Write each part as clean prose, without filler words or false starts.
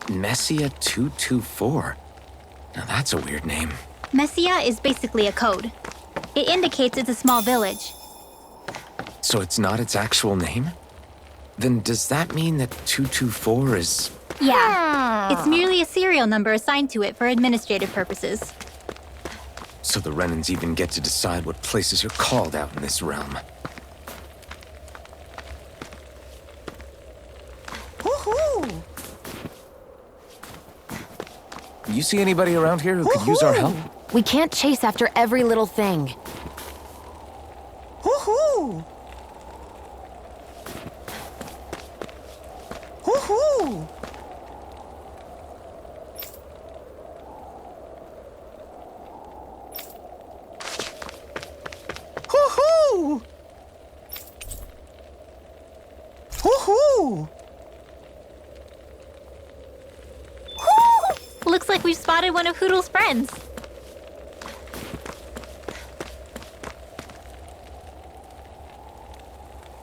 Messia 224. Now that's a weird name. Messia is basically a code. It indicates it's a small village. So it's not its actual name? Then does that mean that 224 is... Yeah. It's merely a serial number assigned to it for administrative purposes. So the Renans even get to decide what places you're called out in this realm. Woohoo! You see anybody around here who could use our help? We can't chase after every little thing. Woohoo! Woohoo! Woohoo! Woohoo! Looks like we've spotted one of Hoodle's friends.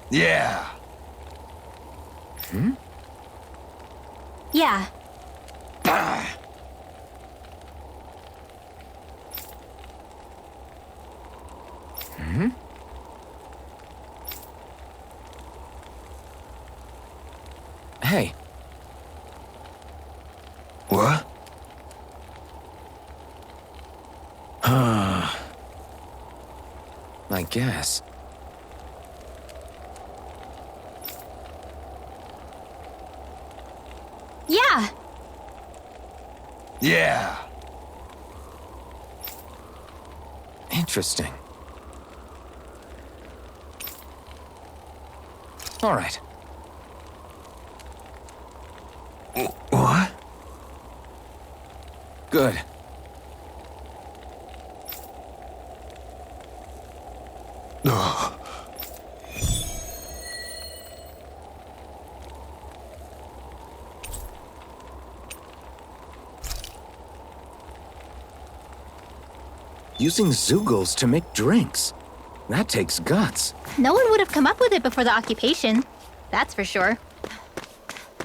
Yeah. Yeah. Hey, What? I guess. Yeah. Yeah. Interesting. All right. What? Good. Ugh. Using Zeugles to make drinks. That takes guts. No one would have come up with it before the occupation. That's for sure.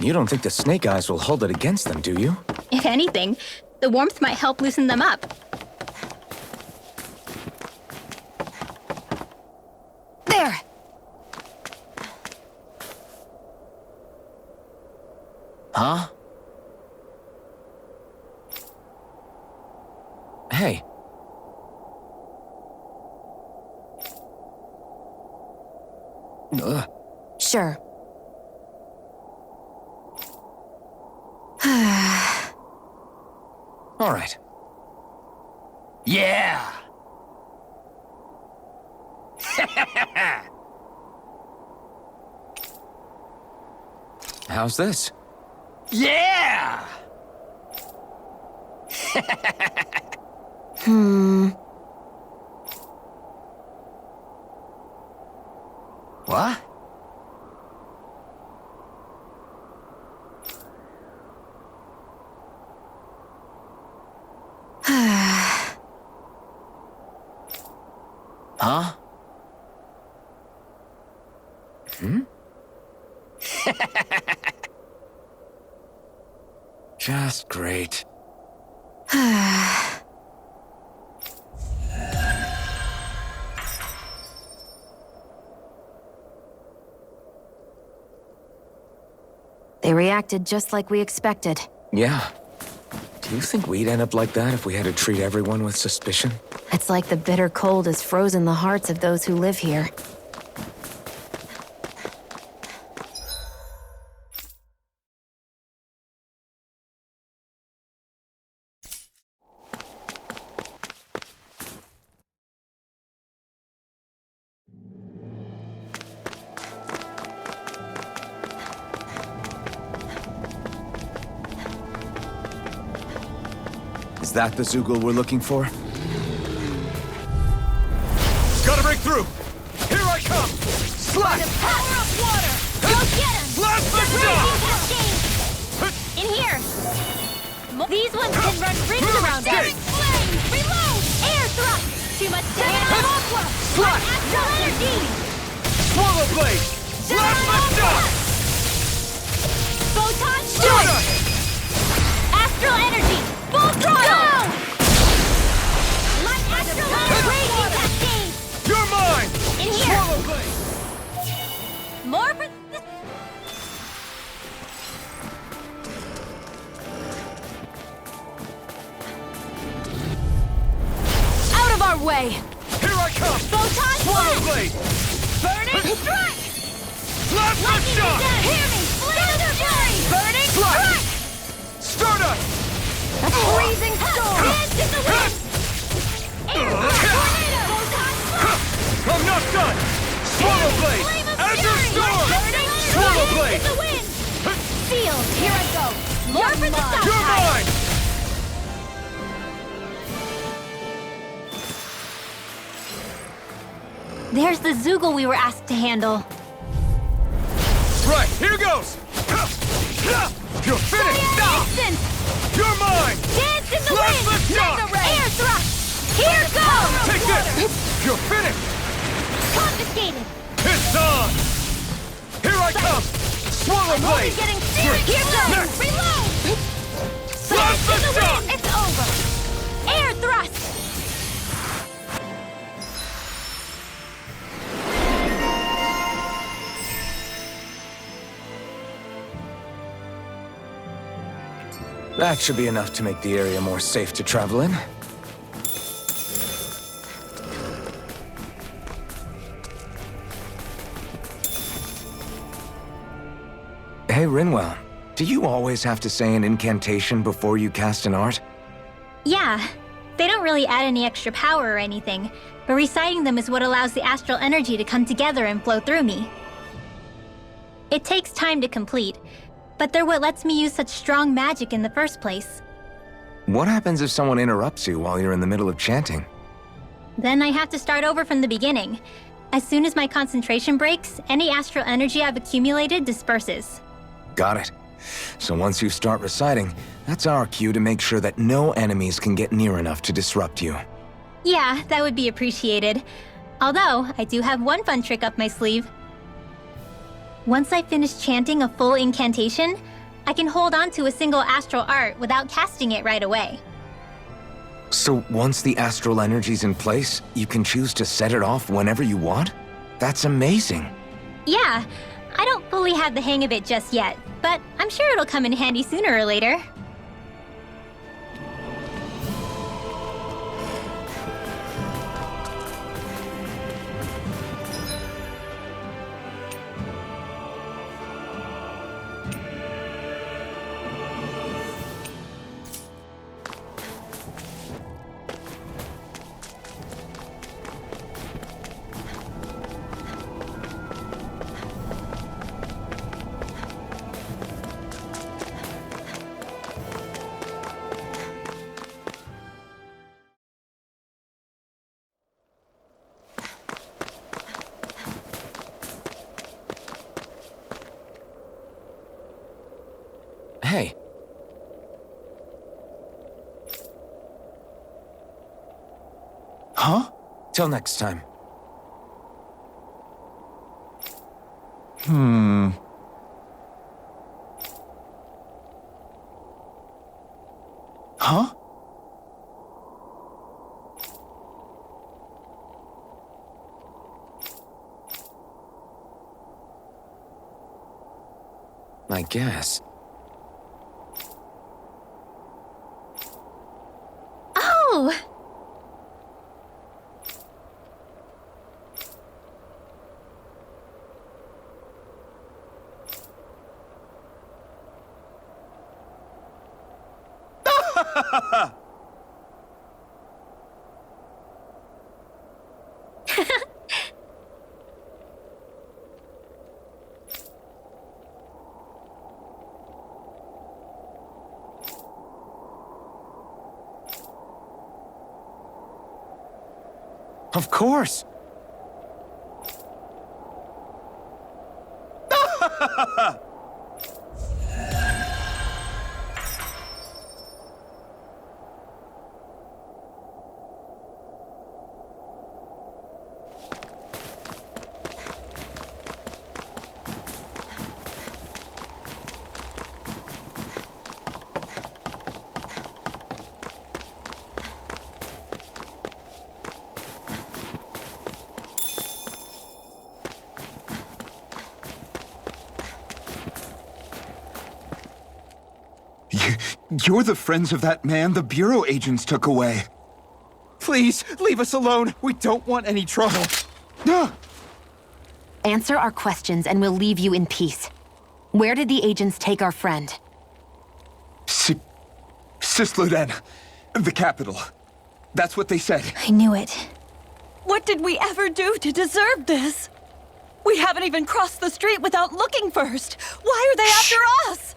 You don't think the Snake Eyes will hold it against them, do you? If anything, the warmth might help loosen them up. There! Huh? Hey. Ugh. Sure. All right. Yeah. How's this? Yeah. What? Huh? Just great. They reacted just like we expected. Yeah. Do you think we'd end up like that if we had to treat everyone with suspicion? It's like the bitter cold has frozen the hearts of those who live here. Is that the Zeugle we're looking for? Gotta break through. Here I come. Slash. Power of water! Go get him! Blast the Raging cascade! In here! These ones can run rings around us! Flame! Reload! Air thrust! Too much Diana Aqua! Slash. Astral energy! Swallow blade. Blast my stuff. Photon shot! way. Here I come! Photon Swallow blast! blade! Burning strike! Plasma Lightning shock! descent! Hear me! Thunder fury! Burning Slash! strike! Stardust! A freezing storm! Dance in the wind! Air tornado! Photon blast! I'm not done! Swallow blade! Flame of Azure fury! storm! Burning Swallow strike! blade! In the wind! Sealed! Here I go! More for the sun! You're mine! There's the Zoogle we were asked to handle. Right, here goes! You're finished! Instant! You're mine! Dance in the Plasma wind! shock! Mega ray! Air thrust! Here goes! Take this! You're finished! Confiscated! It's on! Here I come! Swallow I'm only blade! getting serious! Here goes! Next. Reload! Plasma Dance in the shock! wind! It's over! Air thrust! That should be enough to make the area more safe to travel in. Hey, Rinwell. Do you always have to say an incantation before you cast an art? Yeah, they don't really add any extra power or anything, but reciting them is what allows the astral energy to come together and flow through me. It takes time to complete, but they're what lets me use such strong magic in the first place. What happens if someone interrupts you while you're in the middle of chanting? Then I have to start over from the beginning. As soon as my concentration breaks, any astral energy I've accumulated disperses. Got it. So once you start reciting, that's our cue to make sure that no enemies can get near enough to disrupt you. Yeah, that would be appreciated. Although, I do have one fun trick up my sleeve. Once I finish chanting a full incantation, I can hold on to a single astral art without casting it right away. So once the astral energy's in place, you can choose to set it off whenever you want? That's amazing. Yeah, I don't fully have the hang of it just yet, but I'm sure it'll come in handy sooner or later. Hey. Huh? Till next time. Huh? I guess. Oh! Of course. You're the friends of that man the Bureau agents took away. Please, leave us alone. We don't want any trouble. Answer our questions and we'll leave you in peace. Where did the agents take our friend? Sisluden, the capital. That's what they said. I knew it. What did we ever do to deserve this? We haven't even crossed the street without looking first. Why are they after us?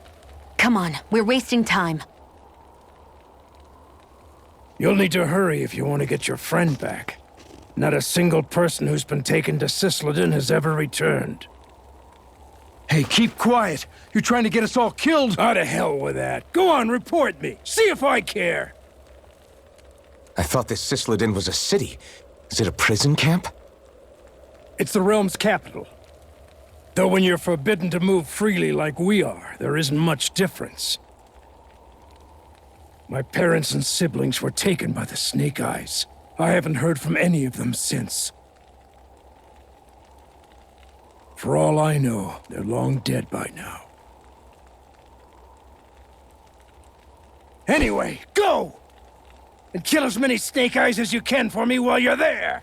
Come on, we're wasting time. You'll need to hurry if you want to get your friend back. Not a single person who's been taken to Sisleden has ever returned. Hey, keep quiet. You're trying to get us all killed. Out of hell with that. Go on, report me. See if I care. I thought this Sisleden was a city. Is it a prison camp? It's the realm's capital. Though when you're forbidden to move freely like we are, there isn't much difference. My parents and siblings were taken by the Snake Eyes. I haven't heard from any of them since. For all I know, they're long dead by now. Anyway, go! And kill as many Snake Eyes as you can for me while you're there!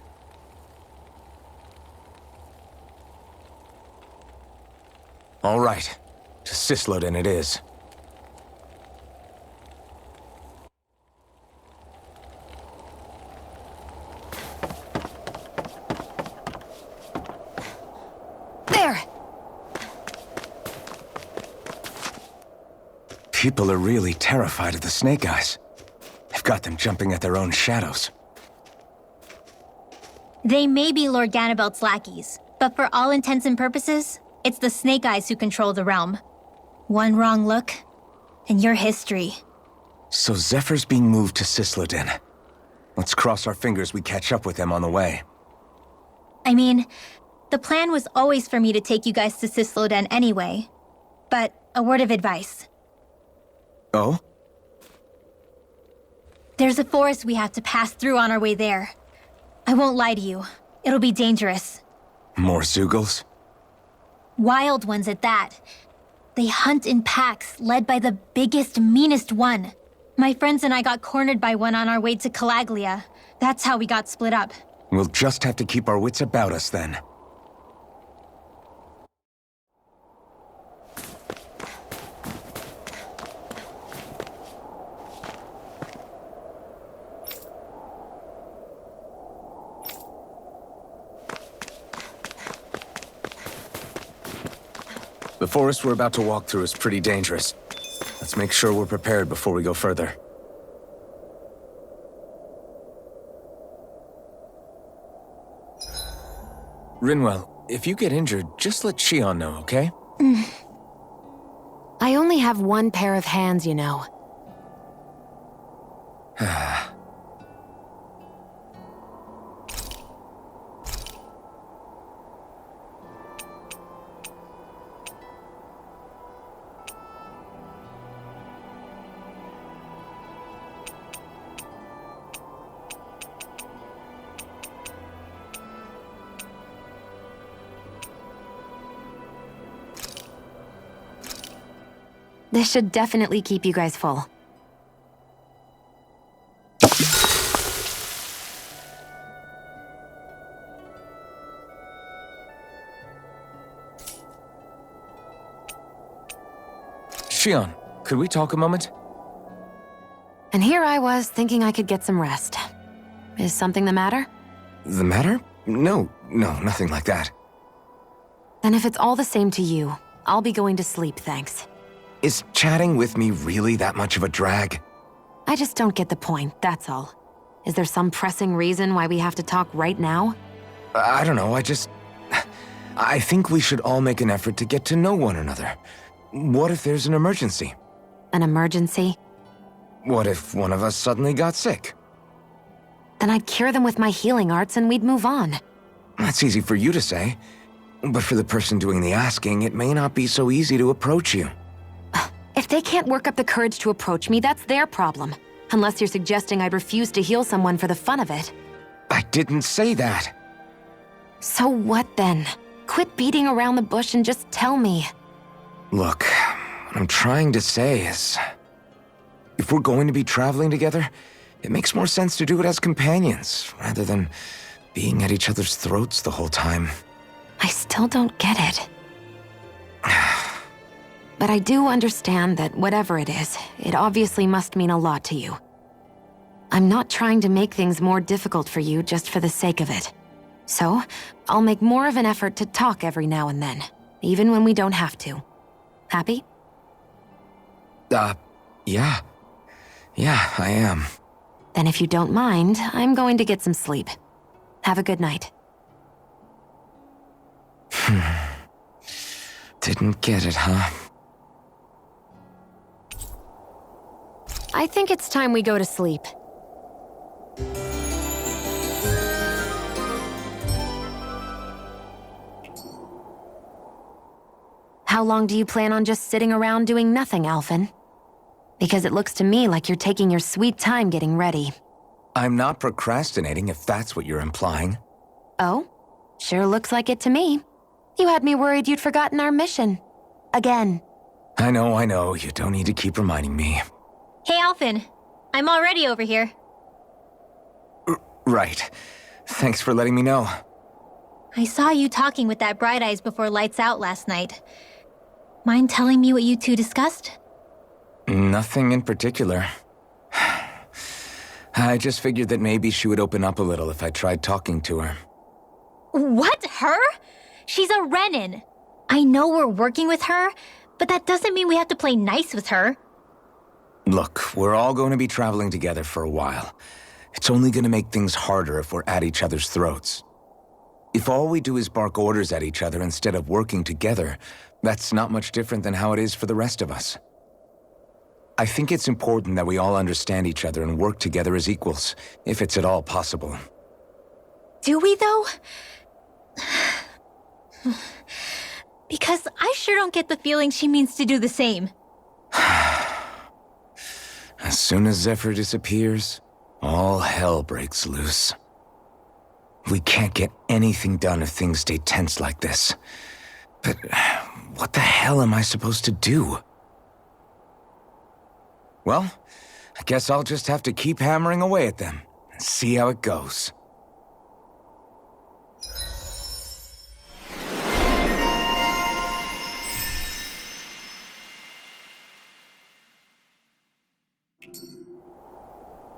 All right. To Sisleden it is. There! People are really terrified of the Snake Eyes. They've got them jumping at their own shadows. They may be Lord Ganabelt's lackeys, but for all intents and purposes, it's the Snake Eyes who control the realm. One wrong look, and your history. So Zephyr's being moved to Sisleden. Let's cross our fingers we catch up with them on the way. I mean, the plan was always for me to take you guys to Sisleden anyway. But a word of advice. Oh? There's a forest we have to pass through on our way there. I won't lie to you. It'll be dangerous. More Zeugles? Wild ones at that. They hunt in packs, led by the biggest, meanest one. My friends and I got cornered by one on our way to Calaglia. That's how we got split up. We'll just have to keep our wits about us then. The forest we're about to walk through is pretty dangerous. Let's make sure we're prepared before we go further. Rinwell, if you get injured, just let Shion know, okay? I only have one pair of hands, you know. This should definitely keep you guys full. Shion, could we talk a moment? And here I was thinking I could get some rest. Is something the matter? The matter? No, nothing like that. Then if it's all the same to you, I'll be going to sleep, thanks. Is chatting with me really that much of a drag? I just don't get the point, that's all. Is there some pressing reason why we have to talk right now? I don't know, I think we should all make an effort to get to know one another. What if there's an emergency? An emergency? What if one of us suddenly got sick? Then I'd cure them with my healing arts and we'd move on. That's easy for you to say. But for the person doing the asking, it may not be so easy to approach you. If they can't work up the courage to approach me, that's their problem. Unless you're suggesting I'd refuse to heal someone for the fun of it. I didn't say that. So what then? Quit beating around the bush and just tell me. Look, what I'm trying to say is... if we're going to be traveling together, It makes more sense to do it as companions, rather than being at each other's throats the whole time. I still don't get it. But I do understand that whatever it is, it obviously must mean a lot to you. I'm not trying to make things more difficult for you just for the sake of it. So, I'll make more of an effort to talk every now and then, even when we don't have to. Happy? Yeah. Yeah, I am. Then if you don't mind, I'm going to get some sleep. Have a good night. Didn't get it, huh? I think it's time we go to sleep. How long do you plan on just sitting around doing nothing, Alphen? Because it looks to me like you're taking your sweet time getting ready. I'm not procrastinating, if that's what you're implying. Oh? Sure looks like it to me. You had me worried you'd forgotten our mission. Again. I know. You don't need to keep reminding me. Hey, Alphen. I'm already over here. Right. Thanks for letting me know. I saw you talking with that Bright Eyes before lights out last night. Mind telling me what you two discussed? Nothing in particular. I just figured that maybe she would open up a little if I tried talking to her. What? Her? She's a Renin. I know we're working with her, but that doesn't mean we have to play nice with her. Look, we're all going to be traveling together for a while. It's only going to make things harder if we're at each other's throats. If all we do is bark orders at each other instead of working together, that's not much different than how it is for the rest of us. I think it's important that we all understand each other and work together as equals, if it's at all possible. Do we, though? Because I sure don't get the feeling she means to do the same. As soon as Zephyr disappears, all hell breaks loose. We can't get anything done if things stay tense like this. But what the hell am I supposed to do? Well, I guess I'll just have to keep hammering away at them and see how it goes.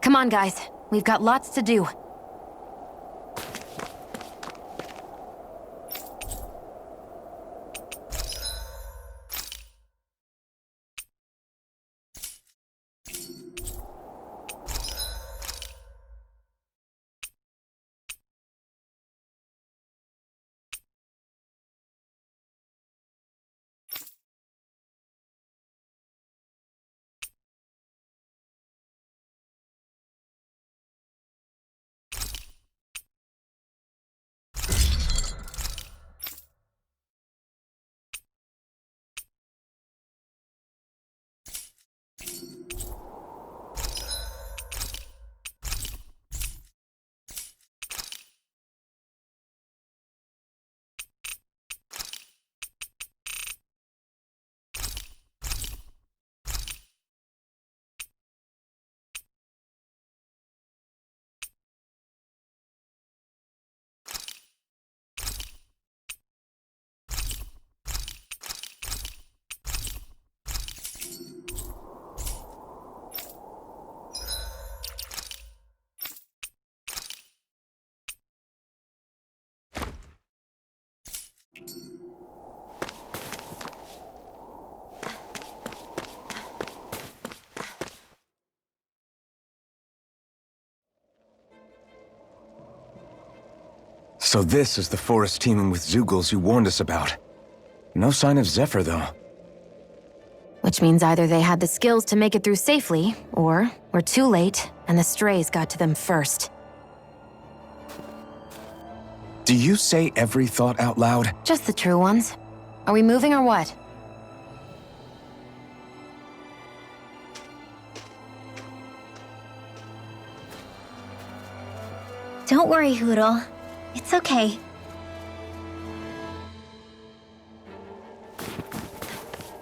Come on, guys. We've got lots to do. So this is the forest teeming with Zeugles you warned us about. No sign of Zephyr, though. Which means either they had the skills to make it through safely, or we're too late, and the strays got to them first. Do you say every thought out loud? Just the true ones. Are we moving or what? Don't worry, Hootle. It's okay.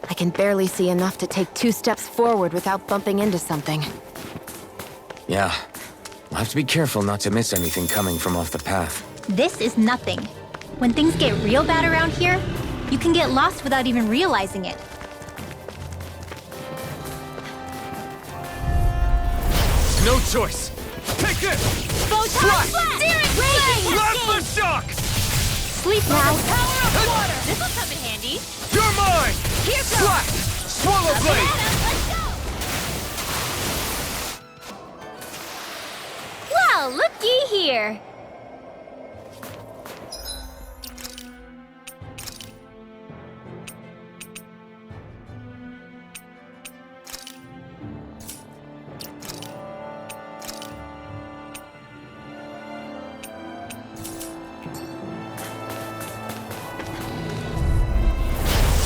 I can barely see enough to take 2 steps forward without bumping into something. Yeah. We'll have to be careful not to miss anything coming from off the path. This is nothing. When things get real bad around here, you can get lost without even realizing it. No choice. Take this! Photon blast! Plasma shock! Sleep now. Power of water! This'll come in handy. You're mine! Here goes! Slash! Swallow blade! Well, looky here.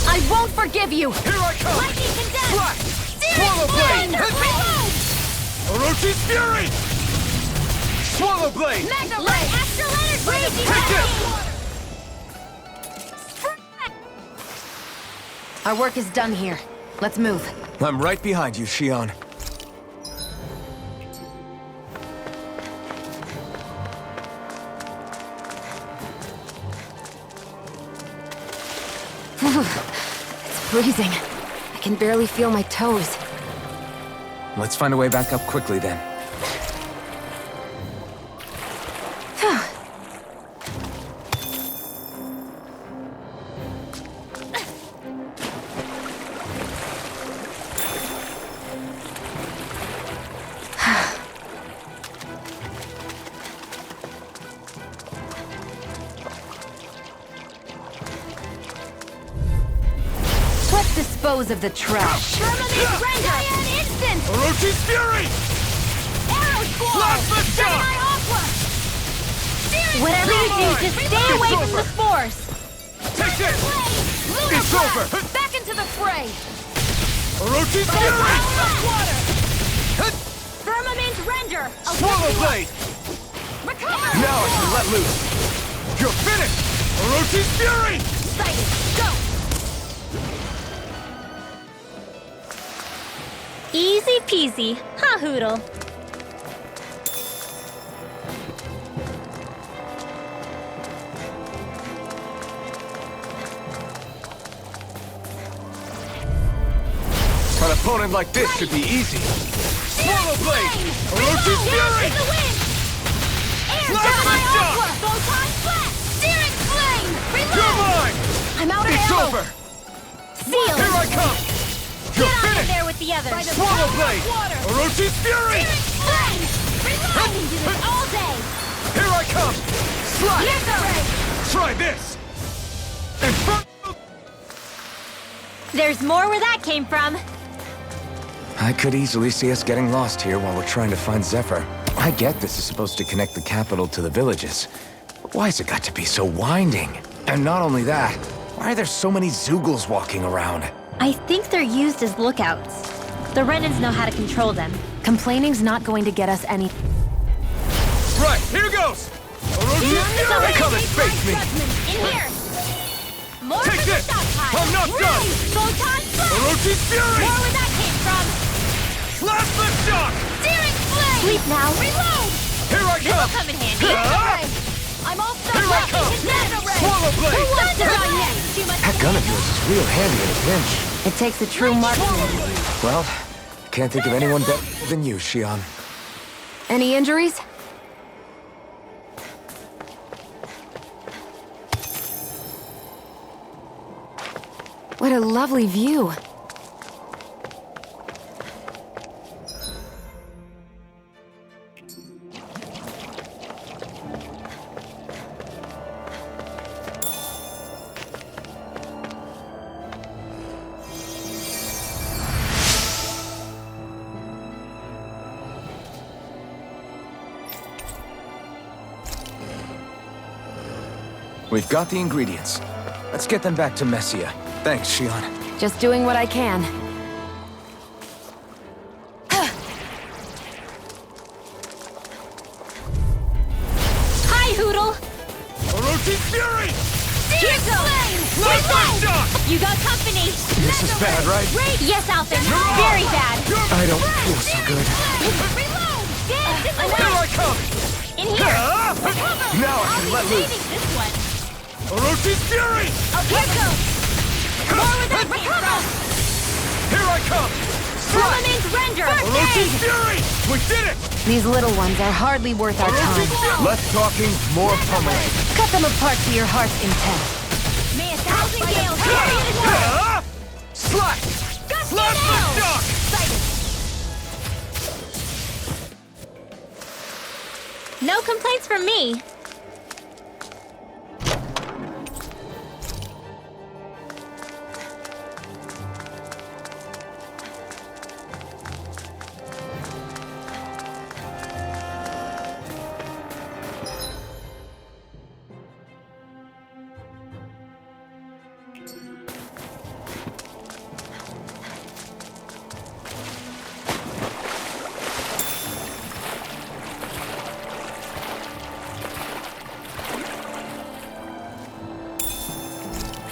I won't forgive you! Here I come! Lightning condensed! Slash! Searing Swallow blade! flame! Orochi's fury! Swallow blade! Magna ray! Astral energy! Crazy Take this! Our work is done here. Let's move. I'm right behind you, Shion. It's freezing. I can barely feel my toes. Let's find a way back up quickly then. Let's dispose of the trash. Permanent render! Instant! Orochi's fury! Arrow squall! Plasma shock! Gemini aqua! Whatever you do, just stay away from the spores! Take this! Lunar It's blast! over! Back into the fray! Orochi's fury! Water! Firmament render! Swallow blade! Recover! Now I can let loose. You're finished! Orochi's fury! Sighted! Go! Easy peasy, huh, Hoodle? An opponent like this should be easy. Swallow blade! Orochi's fury! Plasma shock! Photon blast! Searing flame! You're mine! I'm out of It's ammo! over! Seal! Here I come! You're Get out of finished! there with the others! Swallow blade! Orochi's fury! Flame! Reload! I can do this all day! Here I come! Slash! Here's the ray! Try this! Inferno! There's more where that came from. I could easily see us getting lost here while we're trying to find Zephyr. I get this is supposed to connect the capital to the villages. But why's it got to be so winding? And not only that, why are there so many Zoogles walking around? I think they're used as lookouts. The Renans know how to control them. Complaining's not going to get us any. Right, here goes! Orochi's fury! Come and face me! In here! More Take for the this! stockpile! I'm not done! Photon blast! Orochi's fury! More where that came from! Plasma shock! Searing flame! Sleep now! Reload! Here I This'll come! come in handy! I'm all set Here I up! come! Magna ray! Swallow Who blade! wants to run next? Too much That gun of yours is real handy in a pinch. It takes a true marksman. Well, can't think of anyone better than you, Shion. Any injuries? What a lovely view. We've got the ingredients. Let's get them back to Messia. Thanks, Shion. Just doing what I can. Hi, Hoodle! Orochi's fury! Here's flame! Plasma shock! You got company! This is bad, right? Yes, Alphen. Very bad. I don't feel so good. Reload! Here I come! In here! Now I can let loose. This one! Orochi's Fury! Here goes! More with that recover! Here I come! Solomon's Render! Orochi's Fury! We did it! These little ones are hardly worth our time. Less talking, more pummeling. Cut them apart to your heart's content. May 1,000 gales carry it as Slash! Slash the shock! No complaints from me.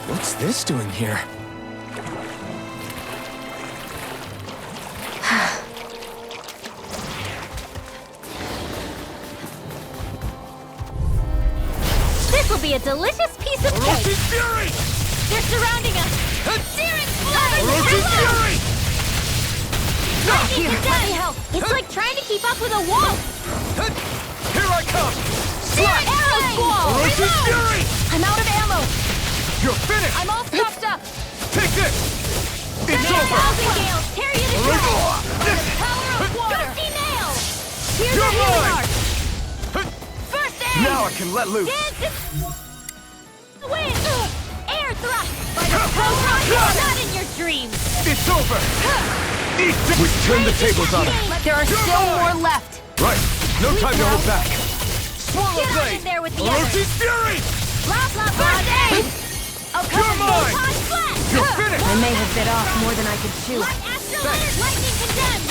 What's this doing here? This will be a delicious piece of cake. Orochi's Fury! They're surrounding us. Searing flame! Orochi's Fury! Lightning condemned. It's like trying to keep up with a wall. Here I come! Searing arrow squall. Orochi's Fury! I'm out of ammo! You're finished! I'm all stuffed up! Take this! It's May over! 1,000 gales carry it as well. Power of water! Gusty nail. Here's You're a healing mine! art! First aid! Now I can let loose. Dance in the wind. Air thrust. By the power of not in your dreams. It's over! Eat this! We turned the tables on her. There are still more left. Right. No time to hold back. Swallow Get on blade! in there with the others. Orochi's Fury! Blah, blah, blah. Aid. You're mine! Photon flash. You're finished! I may have bit off more than I could chew. Light astral lightning condemned.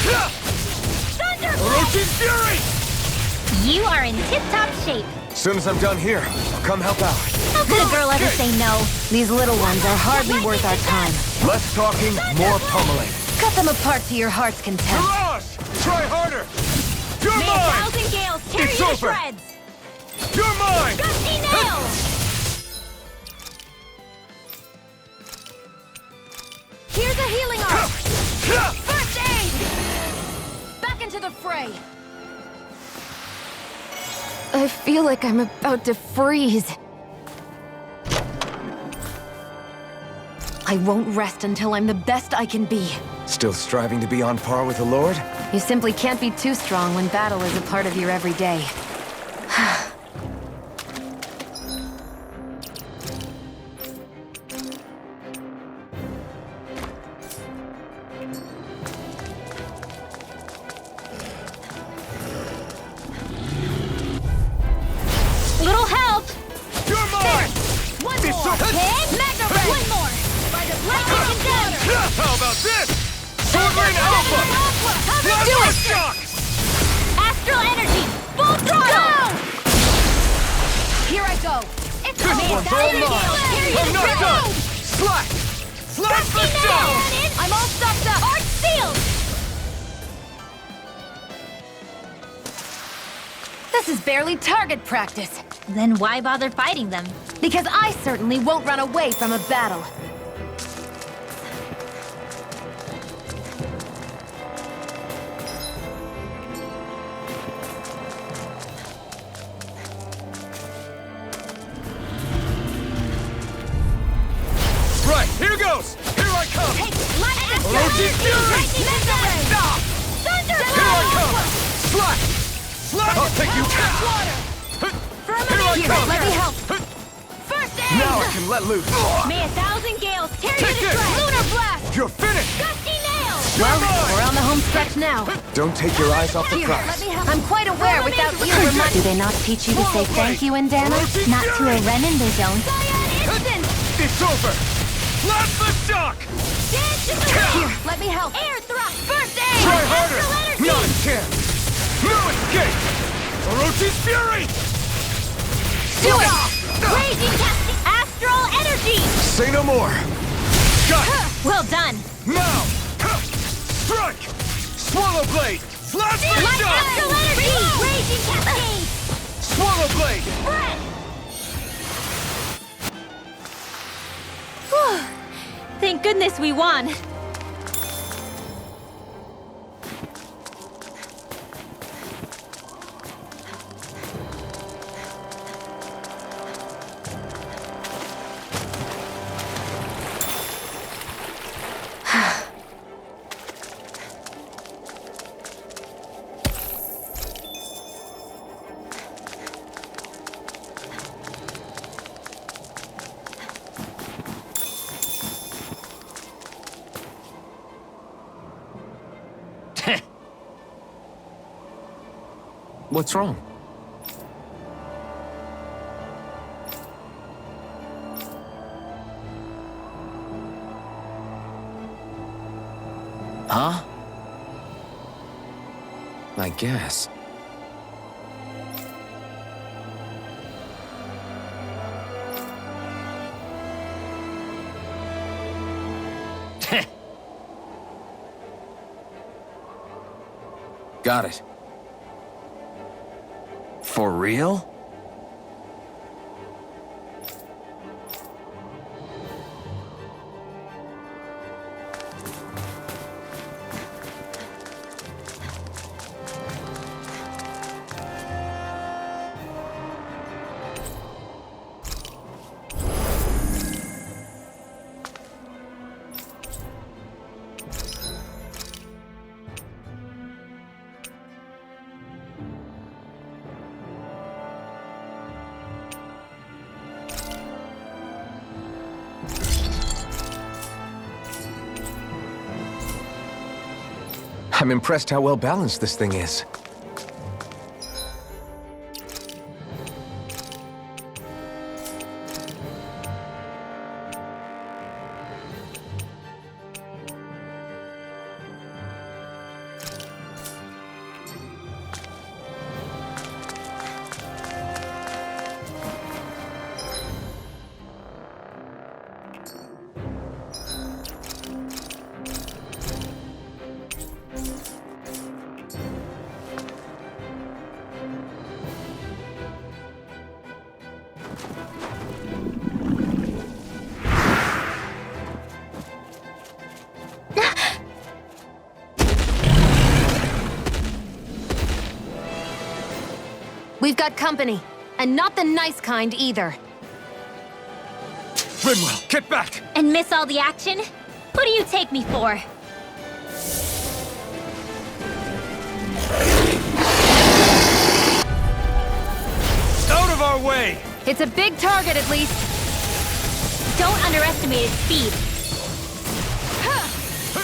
Thunder blade. Orochi's Fury! You are in tip-top shape. As soon as I'm done here, I'll come help out. How could a girl ever say no? These little ones are hardly worth our time. Less talking, more pummeling. Cut them apart to your heart's content. Mirage! Try harder! You're May mine! 1,000 gales tear It's you to over. shreds. You're mine! Gusty nail. Here's a healing art! First aid! Back into the fray! I feel like I'm about to freeze. I won't rest until I'm the best I can be. Still striving to be on par with the Lord? You simply can't be too strong when battle is a part of your everyday. Little help. You're mine! One It's more. over. Hit. Mega ray. One more. By the lightning condemned. How about this? Sword Alpha! Plasma shock! Astral energy. Full throttle. Here I go! It's This May one's 1,000 all mine. gales tear you I'm to not shreds. done! Slash! Slash the Gusty shock! nail. I'm all stuffed up! Arch sealed. This is barely target practice. Then why bother fighting them? Because I certainly won't run away from a battle. Right, here goes! Here I come! Orochi's Fury! Stop! Thunder Here I come! Slash! Slash! I'll take you out! Here I come! Let me help! First aid! Now I can let loose. May 1,000 gales tear you Take to this! shreds. Lunar blast! You're finished! Gusty nail. Well, we're on the home stretch now. Don't take your eyes off the Here, prize. I'm quite aware without you remind. Do they not teach you to say thank you, Indana? Orochi's Not to Fury! a Renin, they don't. It's over! Plasma shock! Dance in the Here, wind. let me help! Air thrust. First aid! Try harder! Astral energy. Not a chance! No escape! Orochi's Fury! Do it. Raging casting. Astral energy. Say no more. Got it! Well done. Now! Strike! Swallow blade! Blast my Light shot! astral energy! Raging cascade! Swallow blade! Whew. Thank goodness we won. What's wrong? Huh? I guess. Got it. For real? I'm impressed how well balanced this thing is. We've got company, and not the nice kind either. Rimwell, get back! And miss all the action? Who do you take me for? Out of our way! It's a big target, at least. Don't underestimate its speed.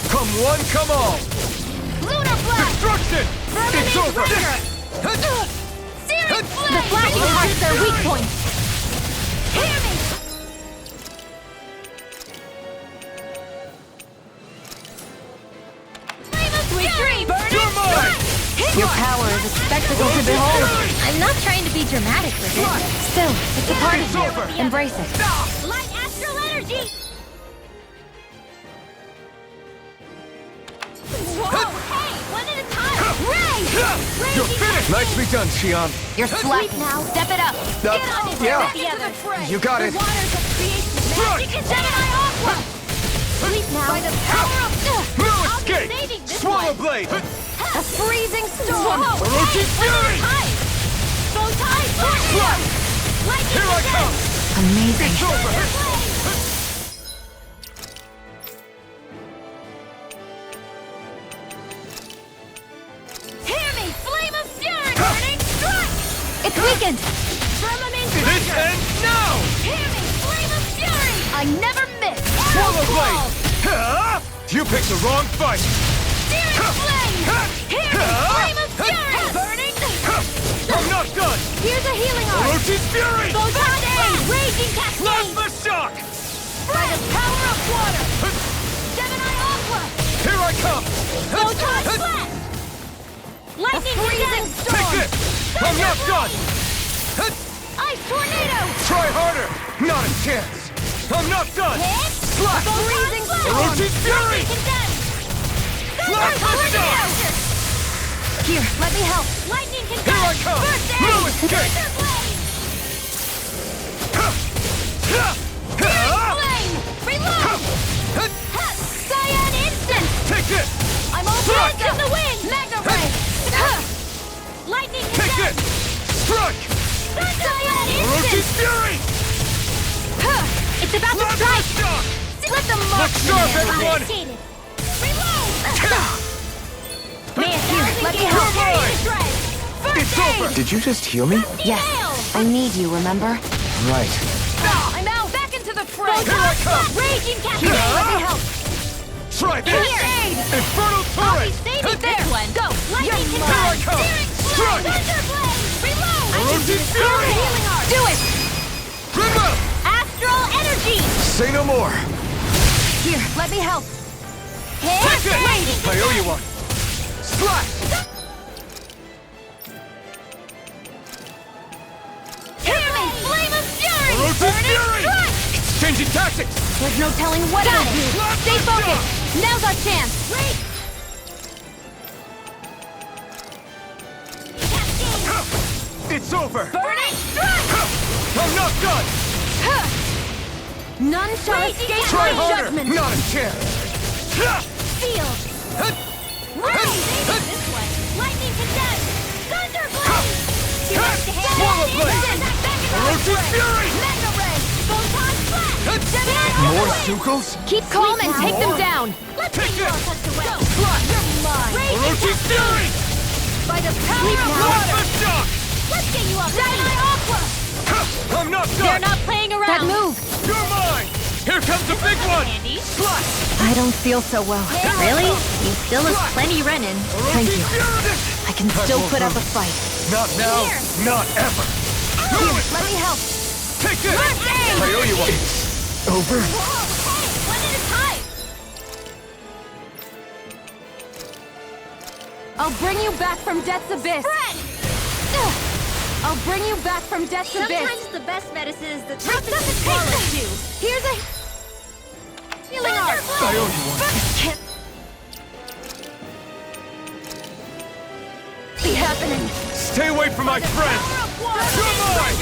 Come one, come all! Lunar blast! Destruction! It's over! Searing flame! The flashing heart's their weak point. Hear me! Sweet dreams! You're mine! Your power is a spectacle to behold. I'm not trying to be dramatic with it. Still, it's a part of It's you. over. Embrace it. Light astral energy! Whoa! Hey, one at a time! Ray! You're finished! Nicely done, Xion. You're slacking. Step it up. Get on it! yeah. Get to the fray! You got it. The waters of creation magic and Gemini Aqua! Sleep now! By the power of... No I'll be escape! saving this Swallow one! blade! A freezing storm. Whoa! Orochi Fury! Bow tie! Tornado! Lightning Here I again! come! Amazing. It's over! Hear me! Flame of fury! Burning strike! It's weakened. Firmament This breaker! ends now! Hear me! Flame of fury! I never miss. Swallow blade! Huh? You picked the wrong fight! Searing flame! Hear me! Flame of fury! Burning! I'm not done! Here's a healing arm. Orochi's Fury! Bow tie! Raging cascade! Plasma shock! By the power of water! Gemini Aqua! Here I come! Bow tie flat! Lightning freezing Take storm! this! I'm not done! Ice tornado! Try harder! Not a chance! I'm not done! Hit! Slash! Freezing storm! Orochi's Fury! Condemned! Plasma Tornado! shock! Here, let me help. Lightning can Here I come! No escape! Flame! Reload! Cyan Instant! Take this! I'm all Strike! in the wind! Magna Ray! Lightning can Take this! Strike! Cyan Orochi Instant! Fury! It's about to Plasma strike! shock! Let them mark Look sharp, everyone! Initiated. Reload! Man, Let me You're help. mine! It's over! Did you just heal me? Yes, I need you, remember? Right. I'm out! Back into the fray! Here I come! Raging Here, Cascade! let me help! Try this! Here. Infernal Turret! Saving this one! Go! Lightning You're can Here I strike! come! Strike! Thunderblade! Reload! Orochi Fury! Healing art! Do it! Rimba! Astral energy! Say no more. Here, let me help. Take it! I owe you one! Slash! Hear me! Flame of Fury! Orochi Burning Fury! strike! Changing tactics! There's no telling what it'll do. Plasma Stay shock! focused. Now's our chance. Wait! It's over! Burning strike! I'm not done! None shall escape Try my harder! judgment. Not a chance! Field! This one! Lightning condemn! Thunderblade! Swallow Blade! Orochi Fury! Mega Ray! Photon Flash! More Sukals? Keep calm and take them down. Let's Take get you all this! tucked away! You're mine. Orochi Fury! By the power of water. Plasma shock! Let's get you all Dynamite Aqua. I'm not They're done! not playing That around! move. You're mine! Here comes the big one! Andy. Slash! I don't feel so well. Really? You still have plenty running. Thank Orochi you. Fury! I can still put up a fight. Not now, not ever! Here, let me help. Take this! I owe you one! Over? Hey, one at a time! I'll bring you back from Death's Abyss. I'll bring you back from Death's Abyss. Sometimes the best medicine is the toughest to swallow, too. Here's a healing art. I owe you one! Be happening. Stay away from my friend! You're mine!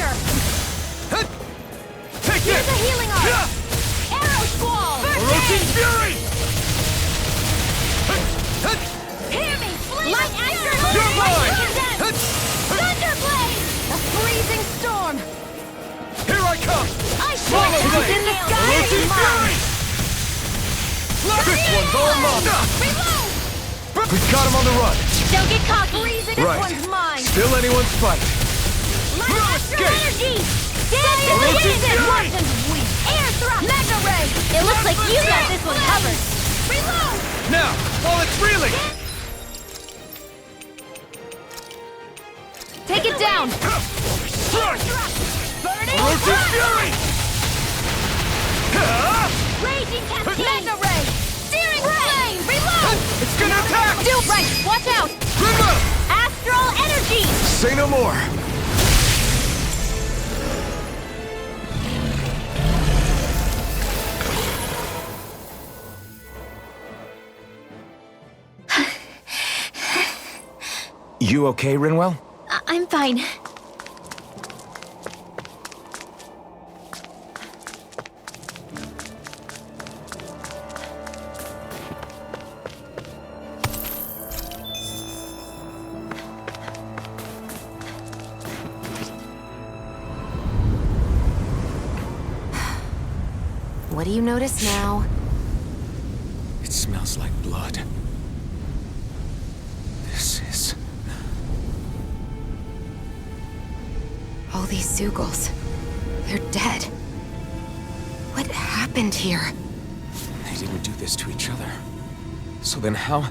Take Here's this! a healing art. Arrow Squall. Orochi Fury! Hear me. Light Astral. You're mine! Thunderblade. A freezing storm. Here I come! I Swallow This is Blade! in the sky. Orochi It's mine. Fury! This one's all mine! Reload. We've got him on the run! Don't get cocky! Freezing. Right. This one's mine. Still anyone's fight! Light No astral escape! energy! Orochi Fury! Air thrust. Mega Ray. It looks like you got this one covered. Reload. Now, while it's reeling! Take it down. Strike! Burning Orochi strike. Fury! Raging Cascade! Mega Ray. Searing flame. Reload. It's gonna attack! Do it right. Watch out. Rimba! Astral energy! Say no more. You okay, Rinwell? I'm fine. What do you notice now? It smells like blood. This is... All these Sugals. They're dead. What happened here? They didn't do this to each other. So then how...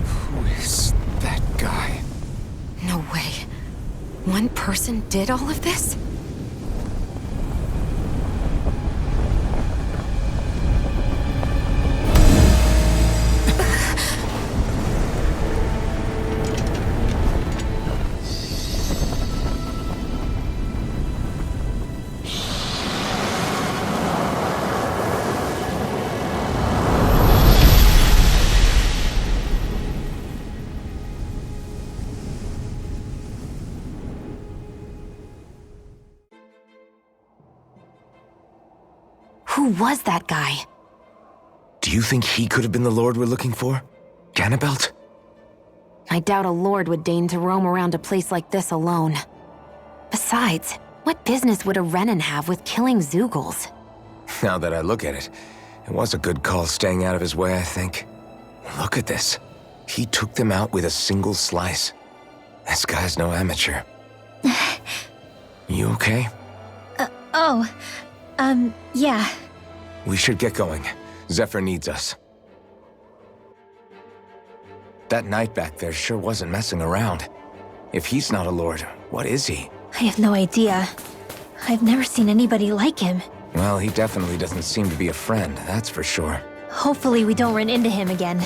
Who is that guy? No way. One person did all of this? Who was that guy? Do you think he could have been the Lord we're looking for? Ganabelt? I doubt a lord would deign to roam around a place like this alone. Besides, what business would a Renan have with killing Zeugles? Now that I look at it, it was a good call staying out of his way, I think. Look at this. He took them out with a single slice. This guy's no amateur. You okay? Yeah. We should get going. Zephyr needs us. That knight back there sure wasn't messing around. If he's not a lord, what is he? I have no idea. I've never seen anybody like him. Well, he definitely doesn't seem to be a friend, that's for sure. Hopefully we don't run into him again.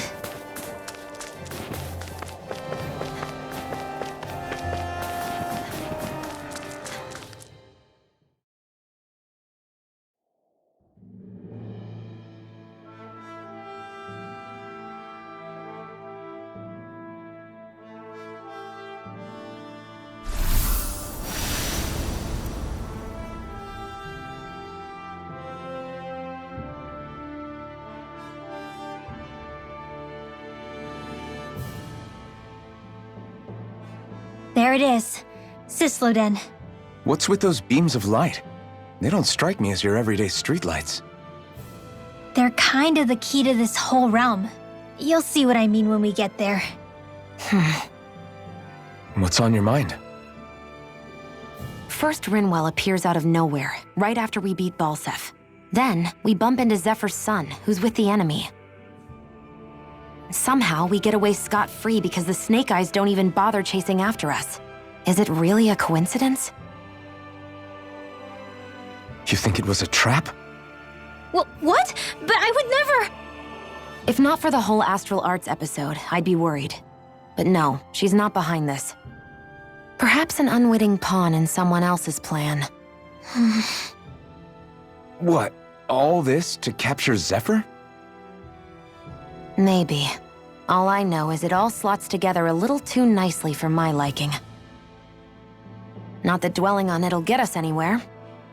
There it is. Sisloden. What's with those beams of light? They don't strike me as your everyday streetlights. They're kind of the key to this whole realm. You'll see what I mean when we get there. What's on your mind? First, Rinwell appears out of nowhere, right after we beat Balseph. Then, we bump into Zephyr's son, who's with the enemy. Somehow, we get away scot-free because the Snake Eyes don't even bother chasing after us. Is it really a coincidence? You think it was a trap? What? But I would never... If not for the whole Astral Arts episode, I'd be worried. But no, she's not behind this. Perhaps an unwitting pawn in someone else's plan. What? All this to capture Zephyr? Maybe. All I know is it all slots together a little too nicely for my liking. Not that dwelling on it'll get us anywhere.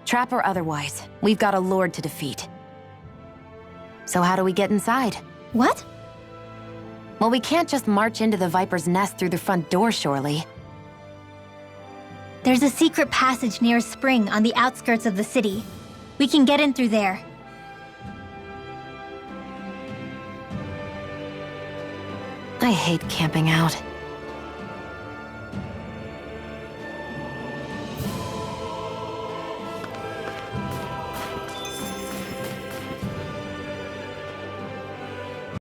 Trap or otherwise, we've got a lord to defeat. So how do we get inside? What? Well, we can't just march into the Viper's nest through the front door, surely. There's a secret passage near a spring on the outskirts of the city. We can get in through there. I hate camping out.